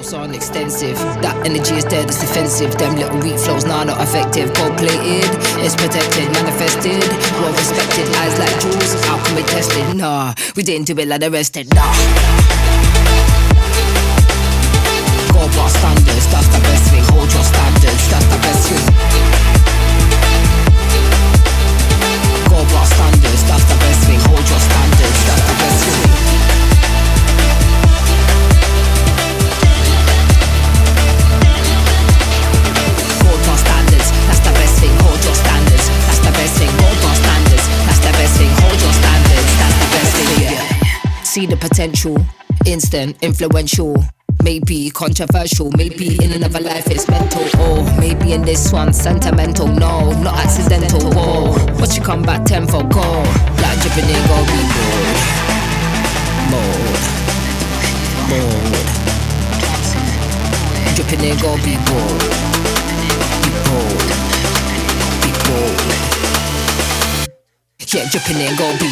flows aren't extensive. That energy is there, that's defensive. Them little weak flows, nah, not effective. Gold plated, it's protected, manifested, well respected. Eyes like jewels, how can we test it? Nah, we didn't do it like the rest did. Nah. Go past standards, that's the best thing. Hold your standards, that's the best thing. Go past standards, that's the best thing. Hold your standards, that's the best thing. Go past standards, that's the best thing. Hold your standards, that's the best thing. Go past standards, that's the best thing. Hold your standards, that's the best thing. Yeah. See the potential, instant, influential. Maybe controversial, maybe in another life it's mental. Or maybe in this one sentimental. No, not accidental. Whoa, watch you come back 10 for goal. Like dripping in, go be bold. Mode. Dripping in, go be bold. Be bold. Be bold. Yeah, dripping in, go be